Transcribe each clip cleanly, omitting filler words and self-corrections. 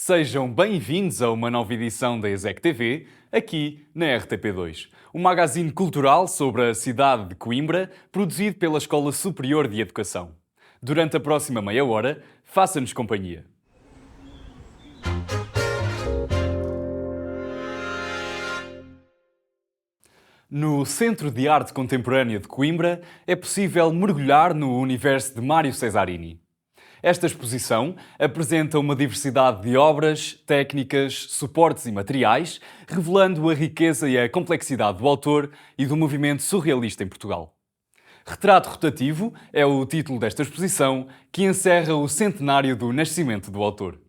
Sejam bem-vindos a uma nova edição da ESEC TV, aqui na RTP2. Um magazine cultural sobre a cidade de Coimbra, produzido pela Escola Superior de Educação. Durante a próxima meia hora, faça-nos companhia. No Centro de Arte Contemporânea de Coimbra, é possível mergulhar no universo de Mário Cesarini. Esta exposição apresenta uma diversidade de obras, técnicas, suportes e materiais, revelando a riqueza e a complexidade do autor e do movimento surrealista em Portugal. Retrato Rotativo é o título desta exposição, que encerra o centenário do nascimento do autor.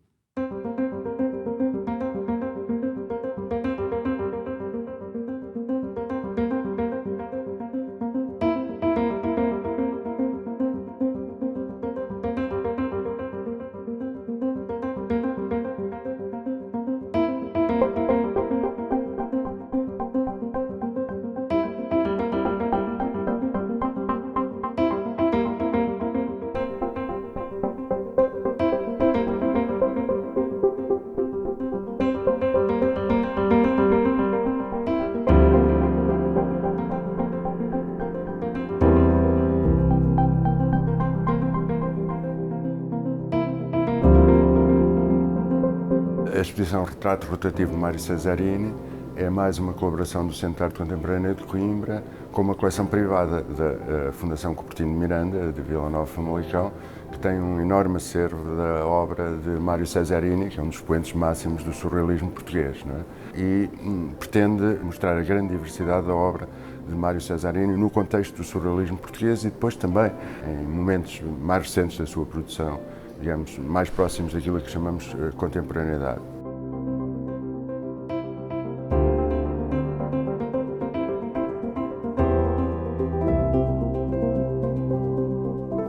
A exposição Retrato Rotativo de Mário Cesarini é mais uma colaboração do Centro de Arte Contemporânea de Coimbra com uma coleção privada da Fundação Cupertino de Miranda, de Vila Nova Famalicão, que tem um enorme acervo da obra de Mário Cesarini, que é um dos expoentes máximos do surrealismo português, não é? E pretende mostrar a grande diversidade da obra de Mário Cesarini no contexto do surrealismo português e depois também em momentos mais recentes da sua produção, digamos, mais próximos daquilo que chamamos contemporaneidade.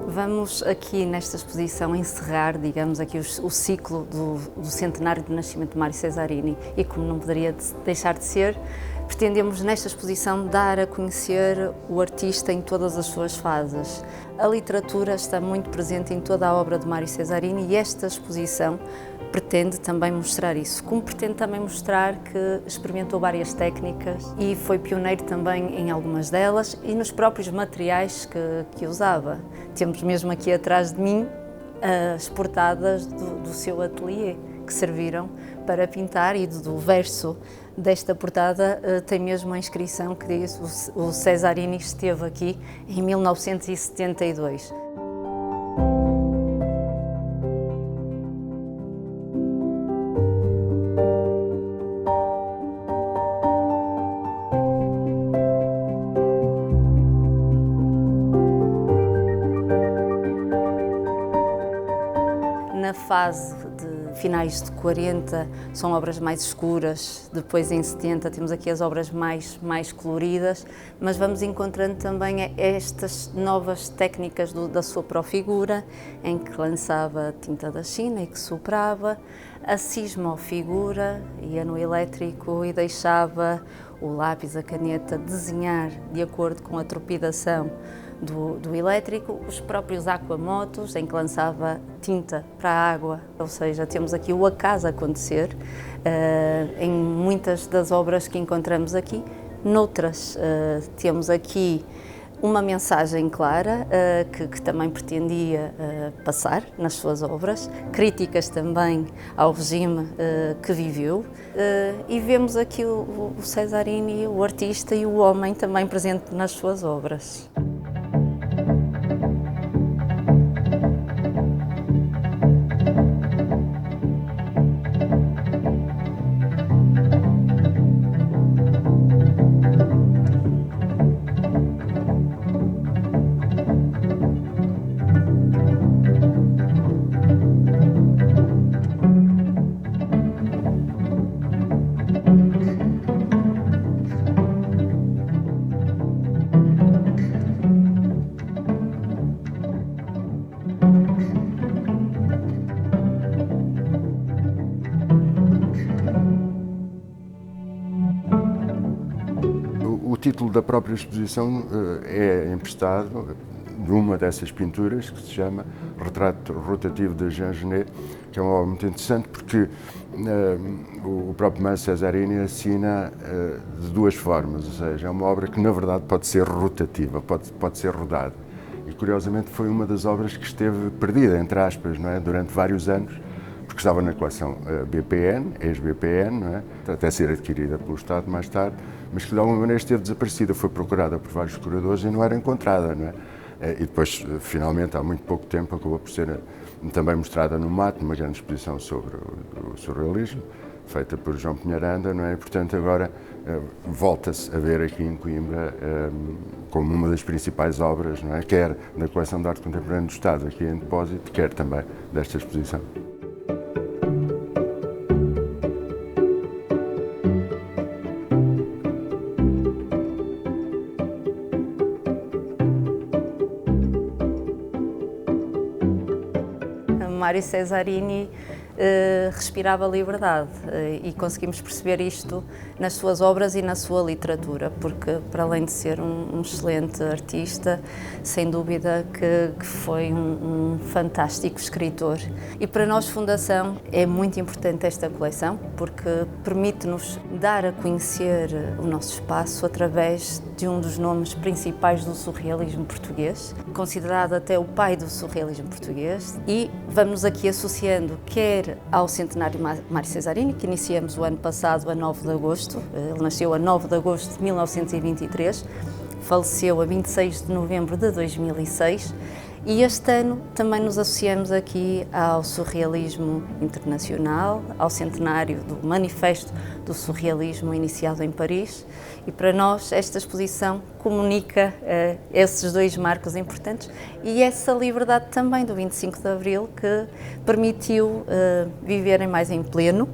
Vamos aqui nesta exposição encerrar, digamos, aqui o ciclo do centenário do nascimento de Mário Cesarini e, como não poderia deixar de ser, pretendemos nesta exposição dar a conhecer o artista em todas as suas fases. A literatura está muito presente em toda a obra de Mário Cesarini e esta exposição pretende também mostrar isso, como pretende também mostrar que experimentou várias técnicas e foi pioneiro também em algumas delas e nos próprios materiais que usava. Temos mesmo aqui atrás de mim as portadas do seu ateliê, que serviram para pintar, e do verso desta portada tem mesmo a inscrição que diz: o Cesarini esteve aqui em 1972. Na fase de finais de 40 são obras mais escuras, depois em 70 temos aqui as obras mais coloridas, mas vamos encontrando também estas novas técnicas da sua profigura, em que lançava tinta da China e que soprava, a cismofigura, ia no elétrico e deixava o lápis, a caneta, desenhar de acordo com a trepidação do elétrico, os próprios aquamotos, em que lançava tinta para a água, ou seja, temos aqui o acaso acontecer em muitas das obras que encontramos aqui. Noutras temos aqui uma mensagem clara que também pretendia passar nas suas obras, críticas também ao regime que viveu, e vemos aqui o Cesarini, o artista e o homem também presente nas suas obras. O título da própria exposição é emprestado de uma dessas pinturas, que se chama Retrato Rotativo de Jean Genet, que é uma obra muito interessante porque o próprio Mário Cesarini assina de duas formas, ou seja, é uma obra que na verdade pode ser rotativa, pode ser rodada. E curiosamente foi uma das obras que esteve perdida, entre aspas, não é? Durante vários anos, porque estava na coleção BPN, ex-BPN, não é? Até ser adquirida pelo Estado mais tarde, mas que de alguma maneira esteve desaparecida, foi procurada por vários curadores e não era encontrada, não é? E depois, finalmente, há muito pouco tempo, acabou por ser também mostrada no MAT, numa grande exposição sobre o surrealismo, feita por João Pinheiranda, não é? E, portanto, agora volta-se a ver aqui em Coimbra como uma das principais obras, não é? Quer da coleção de arte contemporânea do Estado, aqui em depósito, quer também desta exposição. Mário Cesarini respirava liberdade e conseguimos perceber isto nas suas obras e na sua literatura, porque para além de ser um excelente artista, sem dúvida que foi um fantástico escritor. E para nós, Fundação, é muito importante esta coleção, porque permite-nos dar a conhecer o nosso espaço através de um dos nomes principais do surrealismo português, considerado até o pai do surrealismo português, e vamos aqui associando quer ao centenário Mário Cesarini, que iniciamos o ano passado, a 9 de agosto. Ele nasceu a 9 de agosto de 1923, faleceu a 26 de novembro de 2006, e este ano também nos associamos aqui ao surrealismo internacional, ao centenário do Manifesto do Surrealismo iniciado em Paris, e para nós esta exposição comunica esses dois marcos importantes e essa liberdade também do 25 de Abril que permitiu viverem mais em pleno,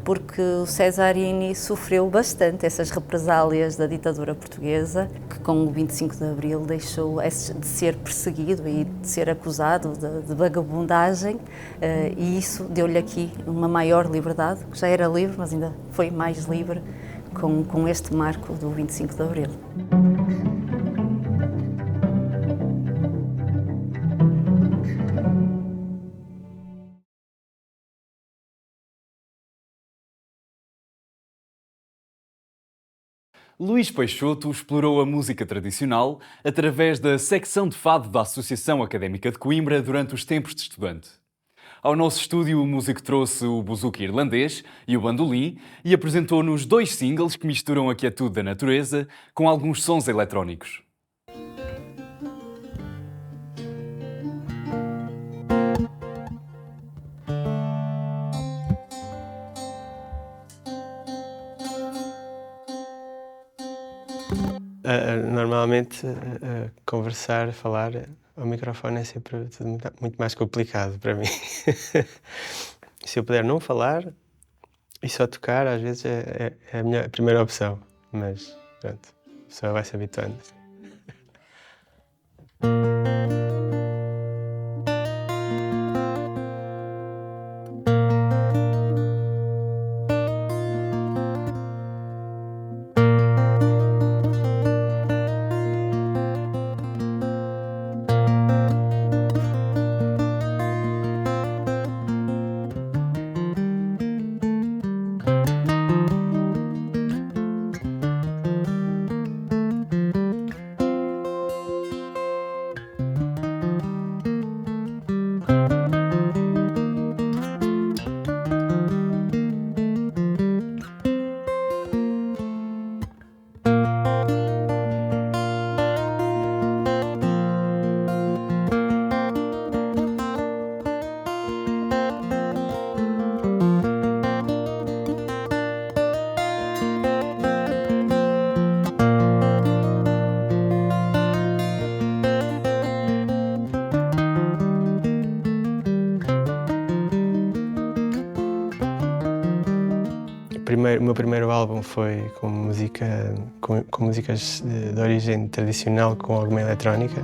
porque o Cesarini sofreu bastante essas represálias da ditadura portuguesa, que com o 25 de Abril deixou de ser perseguido e de ser acusado de vagabundagem, e isso deu-lhe aqui uma maior liberdade, que já era livre, mas ainda foi mais livre com este marco do 25 de Abril. Luís Peixoto explorou a música tradicional através da secção de fado da Associação Académica de Coimbra durante os tempos de estudante. Ao nosso estúdio, o músico trouxe o buzuki irlandês e o bandolim e apresentou-nos 2 singles que misturam a quietude da natureza com alguns sons eletrónicos. Normalmente, conversar, falar ao microfone é sempre tudo muito mais complicado para mim. Se eu puder não falar e só tocar, às vezes é a primeira opção, mas pronto, a pessoa vai se habituando. O meu primeiro álbum foi com músicas de origem tradicional com alguma eletrónica,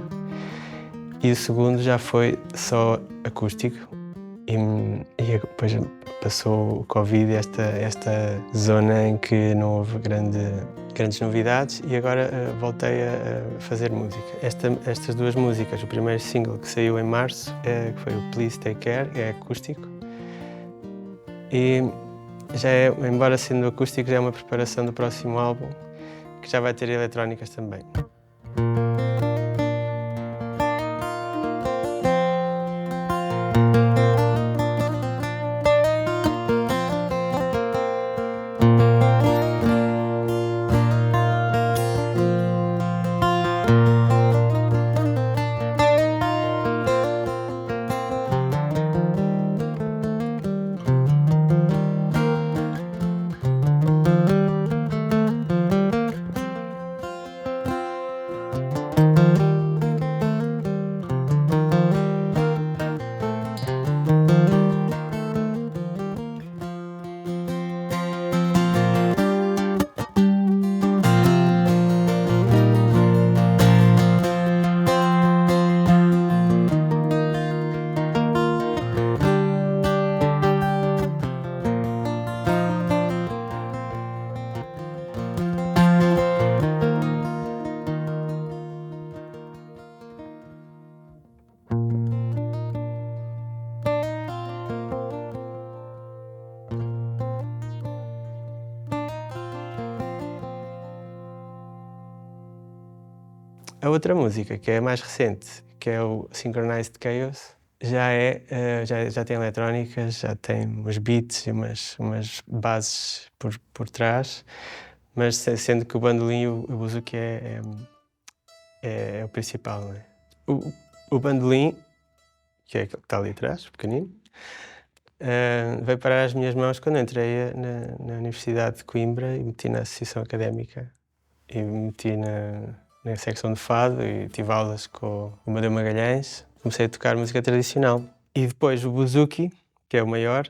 e o segundo já foi só acústico, e depois passou o Covid, esta zona em que não houve grande grandes novidades e agora voltei a fazer música. Estas duas músicas, o primeiro single que saiu em março, que foi o Please Take Care, é acústico. E já é, embora sendo acústico, já é uma preparação do próximo álbum, que já vai ter eletrónicas também. A outra música, que é a mais recente, que é o Synchronized Chaos, já tem eletrónicas, já tem uns beats e umas bases por trás, mas sendo que o bandolim e o buzuki é o principal, não é? O bandolim, que é aquele que está ali atrás, pequenino, veio parar às minhas mãos quando entrei na Universidade de Coimbra e meti na Associação Académica e meti na secção de fado e tive aulas com o Amadeu Magalhães. Comecei a tocar música tradicional. E depois o buzuki, que é o maior,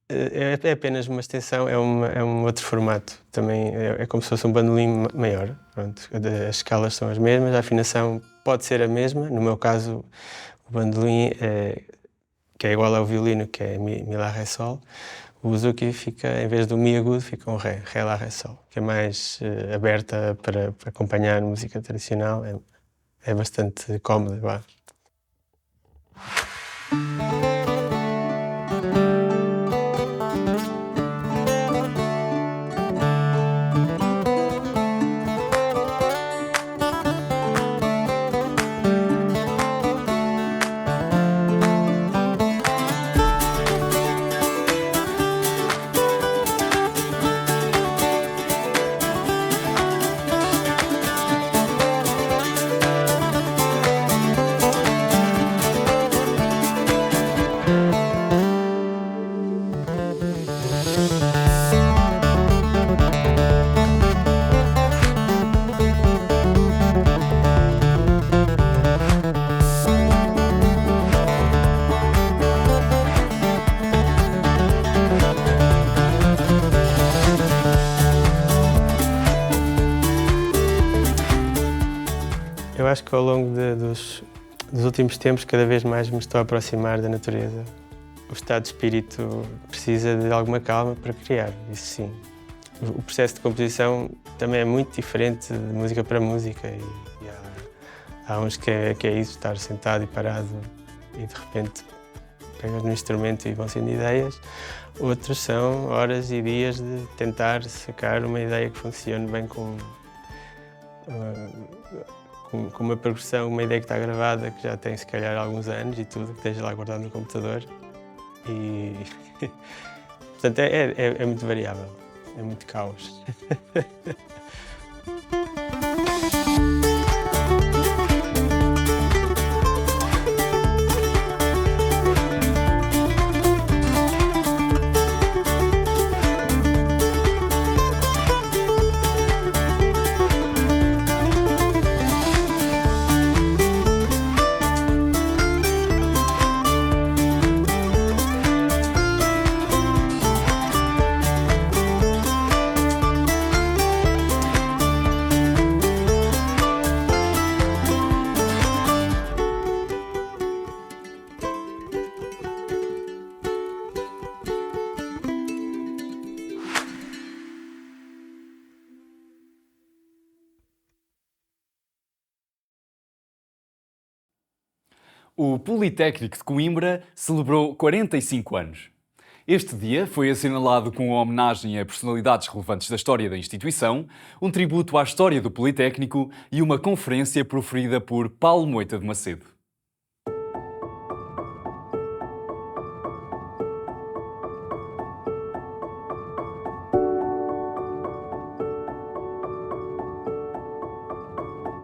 é apenas uma extensão, é um outro formato. Também é como se fosse um bandolim maior. Pronto, as escalas são as mesmas, a afinação pode ser a mesma. No meu caso, o bandolim, que é igual ao violino, que é mi, lá, ré, sol. O buzuki fica, em vez do mi agudo, fica um ré, lá, ré, sol, que é mais aberta para acompanhar música tradicional, é bastante cómoda, vá. Eu acho que ao longo dos últimos tempos cada vez mais me estou a aproximar da natureza. O estado de espírito precisa de alguma calma para criar, isso sim. O processo de composição também é muito diferente de música para música e há uns que é isso, estar sentado e parado e de repente pegas no instrumento e vão sendo ideias. Outros são horas e dias de tentar sacar uma ideia que funcione bem com uma progressão, uma ideia que está gravada, que já tem se calhar alguns anos e tudo, que esteja lá guardado no computador. E portanto é muito variável, é muito caos. O Politécnico de Coimbra celebrou 45 anos. Este dia foi assinalado com uma homenagem a personalidades relevantes da história da instituição, um tributo à história do Politécnico e uma conferência proferida por Paulo Moita de Macedo.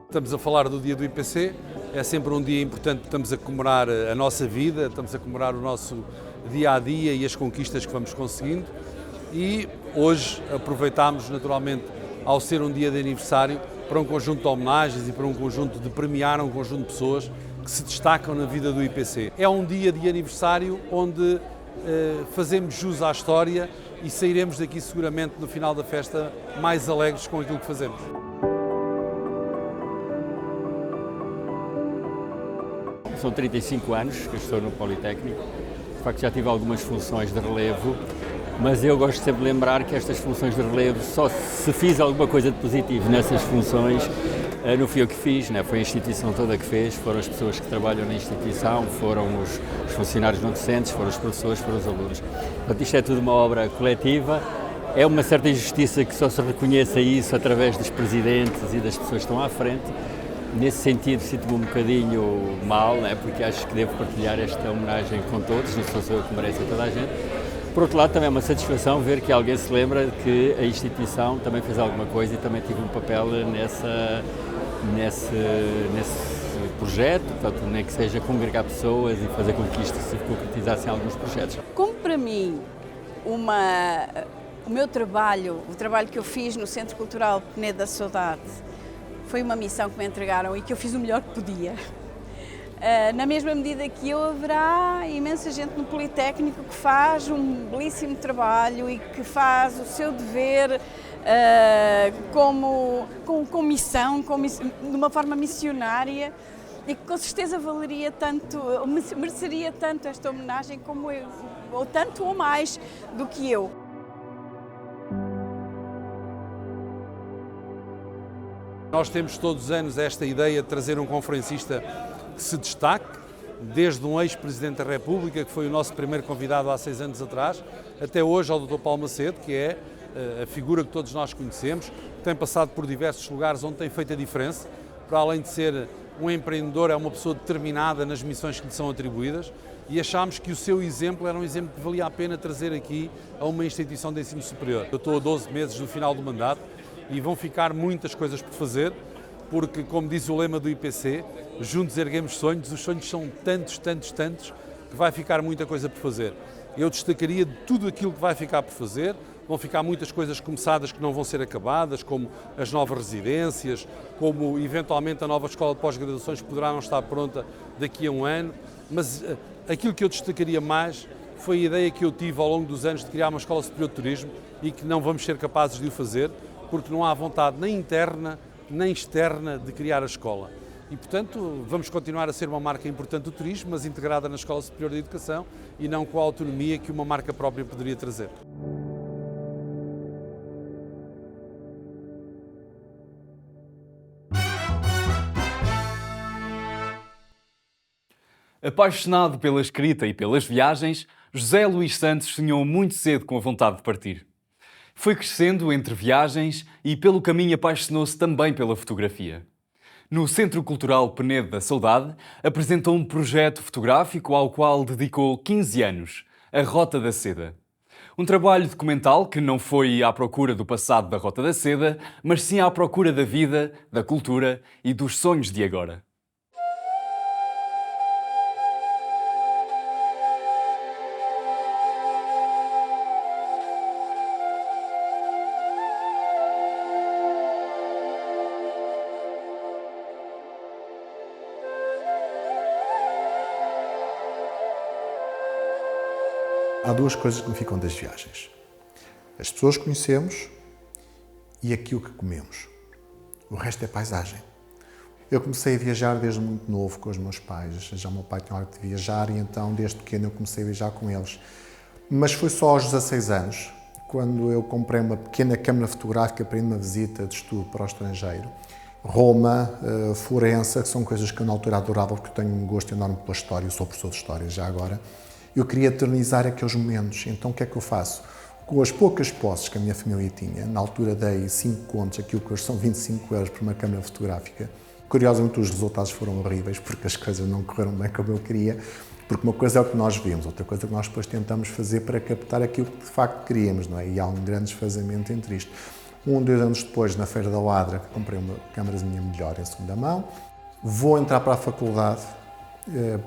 Estamos a falar do dia do IPC, é sempre um dia importante, estamos a comemorar a nossa vida, estamos a comemorar o nosso dia-a-dia e as conquistas que vamos conseguindo e hoje aproveitámos naturalmente, ao ser um dia de aniversário, para um conjunto de homenagens e para um conjunto de premiar um conjunto de pessoas que se destacam na vida do IPC. É um dia de aniversário onde fazemos jus à história e sairemos daqui seguramente no final da festa mais alegres com aquilo que fazemos. São 35 anos que eu estou no Politécnico, de facto já tive algumas funções de relevo, mas eu gosto sempre de lembrar que estas funções de relevo, só se fiz alguma coisa de positivo nessas funções, não fui eu que fiz, né? Foi a instituição toda que fez, foram as pessoas que trabalham na instituição, foram os funcionários não docentes, foram os professores, foram os alunos. Portanto, isto é tudo uma obra coletiva, é uma certa injustiça que só se reconheça isso através dos presidentes e das pessoas que estão à frente. Nesse sentido, sinto-me um bocadinho mal, né? Porque acho que devo partilhar esta homenagem com todos, não sou eu que merece a toda a gente. Por outro lado, também é uma satisfação ver que alguém se lembra que a instituição também fez alguma coisa e também tive um papel nesse projeto, portanto, nem que seja congregar pessoas e fazer com que isto se concretizasse em alguns projetos. Como para mim, o meu trabalho, o trabalho que eu fiz no Centro Cultural Penedo da Saudade, foi uma missão que me entregaram e que eu fiz o melhor que podia. Na mesma medida que eu, haverá imensa gente no Politécnico que faz um belíssimo trabalho e que faz o seu dever com missão, de uma forma missionária e que com certeza valeria tanto, mereceria tanto esta homenagem como eu, ou tanto ou mais do que eu. Nós temos todos os anos esta ideia de trazer um conferencista que se destaque, desde um ex-presidente da República, que foi o nosso primeiro convidado há 6 anos atrás, até hoje ao Dr. Paulo Macedo, que é a figura que todos nós conhecemos, que tem passado por diversos lugares onde tem feito a diferença, para além de ser um empreendedor, é uma pessoa determinada nas missões que lhe são atribuídas e achámos que o seu exemplo era um exemplo que valia a pena trazer aqui a uma instituição de ensino superior. Eu estou a 12 meses do final do mandato, e vão ficar muitas coisas por fazer, porque, como diz o lema do IPC, juntos erguemos sonhos, os sonhos são tantos, que vai ficar muita coisa por fazer. Eu destacaria de tudo aquilo que vai ficar por fazer, vão ficar muitas coisas começadas que não vão ser acabadas, como as novas residências, como eventualmente a nova escola de pós-graduações que poderá não estar pronta daqui a um ano, mas aquilo que eu destacaria mais foi a ideia que eu tive ao longo dos anos de criar uma escola superior de turismo e que não vamos ser capazes de o fazer, porque não há vontade nem interna nem externa de criar a escola. E, portanto, vamos continuar a ser uma marca importante do turismo, mas integrada na Escola Superior de Educação e não com a autonomia que uma marca própria poderia trazer. Apaixonado pela escrita e pelas viagens, José Luís Santos sonhou muito cedo com a vontade de partir. Foi crescendo entre viagens e pelo caminho apaixonou-se também pela fotografia. No Centro Cultural Penedo da Saudade, apresentou um projeto fotográfico ao qual dedicou 15 anos, a Rota da Seda. Um trabalho documental que não foi à procura do passado da Rota da Seda, mas sim à procura da vida, da cultura e dos sonhos de agora. Há duas coisas que me ficam das viagens. As pessoas que conhecemos e aquilo que comemos. O resto é paisagem. Eu comecei a viajar desde muito novo com os meus pais. Já o meu pai tinha hora de viajar e então desde pequeno eu comecei a viajar com eles. Mas foi só aos 16 anos, quando eu comprei uma pequena câmara fotográfica para ir numa visita de estudo para o estrangeiro. Roma, Florença, que são coisas que eu na altura adorava, porque eu tenho um gosto enorme pela história, eu sou professor de história já agora. Eu queria eternizar aqueles momentos, então o que é que eu faço? Com as poucas posses que a minha família tinha, na altura dei 5 contos, aquilo que hoje são 25 euros por uma câmara fotográfica. Curiosamente os resultados foram horríveis, porque as coisas não correram bem como eu queria, porque uma coisa é o que nós vimos, outra coisa é o que nós depois tentamos fazer para captar aquilo que de facto queríamos, não é? E há um grande desfazamento entre isto. 2 anos depois, na Feira da Ladra, comprei uma câmarazinha melhor em segunda mão, vou entrar para a faculdade,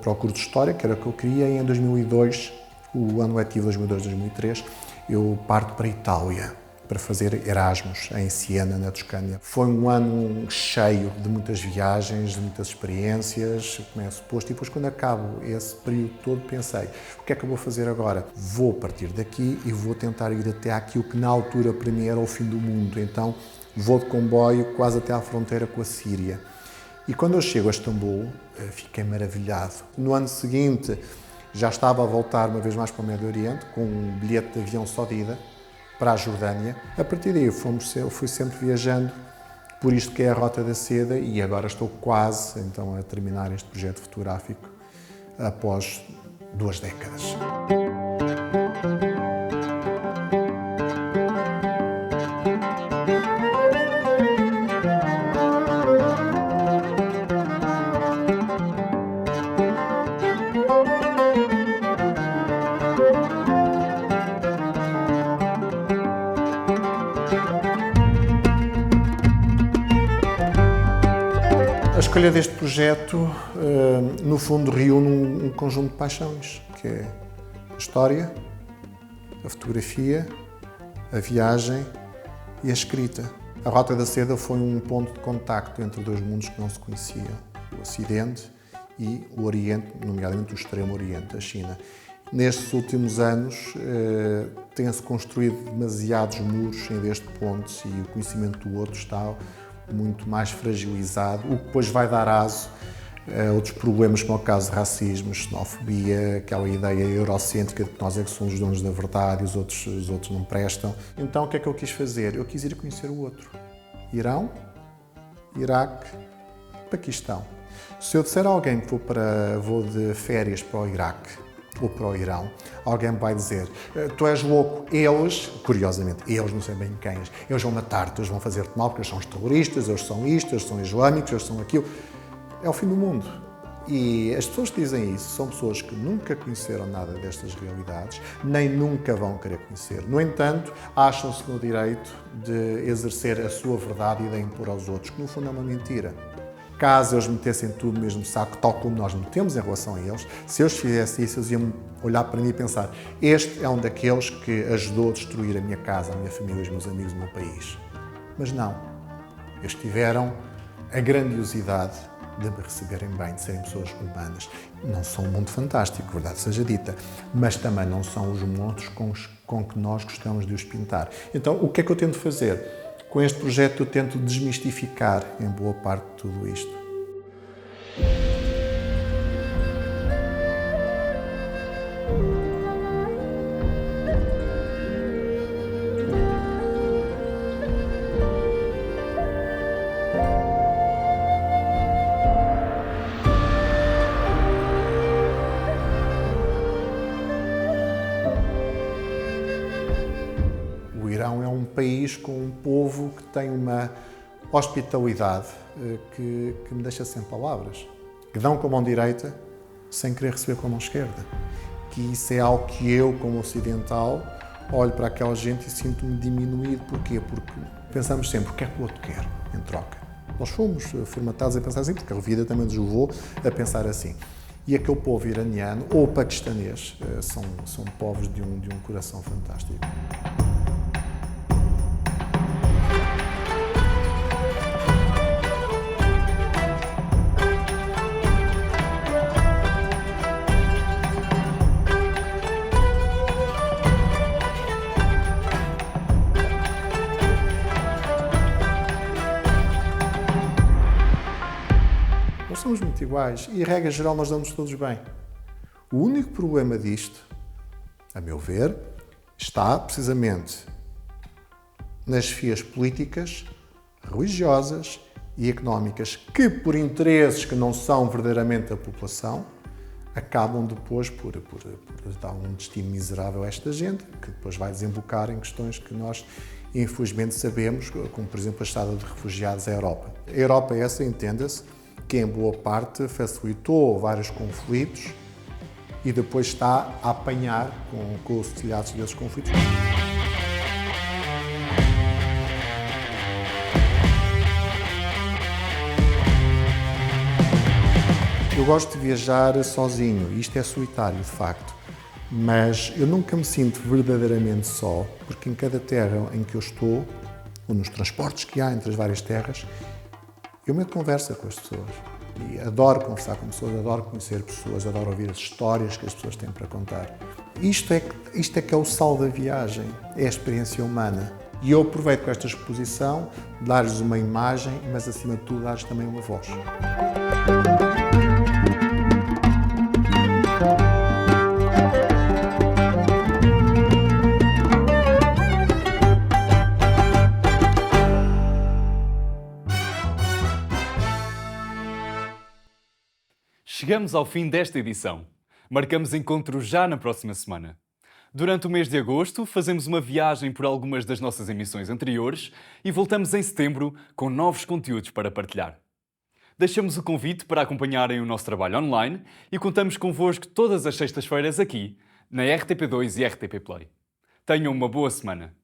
para o curso de História, que era o que eu queria, e em 2002, o ano letivo 2002-2003, eu parto para a Itália para fazer Erasmus em Siena, na Toscânia. Foi um ano cheio de muitas viagens, de muitas experiências, como é suposto, e depois quando acabo esse período todo pensei, o que é que eu vou fazer agora? Vou partir daqui e vou tentar ir até àquilo que na altura para mim era o fim do mundo, então vou de comboio quase até à fronteira com a Síria. E quando eu chego a Istambul, fiquei maravilhado. No ano seguinte, já estava a voltar uma vez mais para o Médio Oriente, com um bilhete de avião só de ida, para a Jordânia. A partir daí eu fui sempre viajando por isto que é a Rota da Seda e agora estou quase então a terminar este projeto fotográfico após 2 décadas. A escolha deste projeto, no fundo, reúne um conjunto de paixões, que é a história, a fotografia, a viagem e a escrita. A Rota da Seda foi um ponto de contacto entre 2 mundos que não se conheciam, o Ocidente e o Oriente, nomeadamente o Extremo Oriente, a China. Nestes últimos anos, tem-se construído demasiados muros em vez de pontes e o conhecimento do outro está muito mais fragilizado, o que depois vai dar aso a outros problemas, como é o caso de racismo, xenofobia, aquela ideia eurocêntrica de que nós é que somos os donos da verdade e os outros não prestam. Então o que é que eu quis fazer? Eu quis ir conhecer o outro. Irão, Iraque, Paquistão. Se eu disser a alguém que vou de férias para o Iraque ou para o Irão, alguém vai dizer, tu és louco, eles, curiosamente, eles não sei bem quem, eles vão matar-te, eles vão fazer-te mal porque eles são os terroristas, eles são isto, eles são islâmicos, eles são aquilo. É o fim do mundo. E as pessoas que dizem isso são pessoas que nunca conheceram nada destas realidades, nem nunca vão querer conhecer. No entanto, acham-se no direito de exercer a sua verdade e de impor aos outros, que no fundo é uma mentira. Caso eles metessem tudo no mesmo saco, tal como nós metemos em relação a eles, se eles fizessem isso, eles iam olhar para mim e pensar, este é um daqueles que ajudou a destruir a minha casa, a minha família, os meus amigos, o meu país. Mas não. Eles tiveram a grandiosidade de me receberem bem, de serem pessoas humanas. Não são um mundo fantástico, verdade seja dita, mas também não são os monstros com que nós gostamos de os pintar. Então, o que é que eu tento fazer? Com este projeto eu tento desmistificar em boa parte de tudo isto. O Irão é um país com um povo que tem uma hospitalidade que me deixa sem palavras. Que dão com a mão direita sem querer receber com a mão esquerda. Que isso é algo que eu, como ocidental, olho para aquela gente e sinto-me diminuído. Porquê? Porque pensamos sempre o que é que o outro quer em troca. Nós fomos formatados a pensar assim, porque a vida também nos levou a pensar assim. E aquele povo iraniano ou paquistanês são povos de um coração fantástico. Nós somos muito iguais e, regra geral, nós damos todos bem. O único problema disto, a meu ver, está precisamente nas esfias políticas, religiosas e económicas que, por interesses que não são verdadeiramente da população, acabam depois por dar um destino miserável a esta gente, que depois vai desembocar em questões que nós, infelizmente, sabemos, como, por exemplo, a estada de refugiados à Europa. A Europa é essa, entenda-se, que em boa parte facilitou vários conflitos e depois está a apanhar com os telhados desses conflitos. Eu gosto de viajar sozinho, isto é solitário, de facto, mas eu nunca me sinto verdadeiramente só, porque em cada terra em que eu estou, ou nos transportes que há entre as várias terras, eu me converso com as pessoas. E adoro conversar com pessoas, adoro conhecer pessoas, adoro ouvir as histórias que as pessoas têm para contar. Isto é que é o sal da viagem, é a experiência humana. E eu aproveito com esta exposição, dar-lhes uma imagem, mas acima de tudo dar-lhes também uma voz. Chegamos ao fim desta edição. Marcamos encontro já na próxima semana. Durante o mês de agosto, fazemos uma viagem por algumas das nossas emissões anteriores e voltamos em setembro com novos conteúdos para partilhar. Deixamos o convite para acompanharem o nosso trabalho online e contamos convosco todas as sextas-feiras aqui, na RTP2 e RTP Play. Tenham uma boa semana.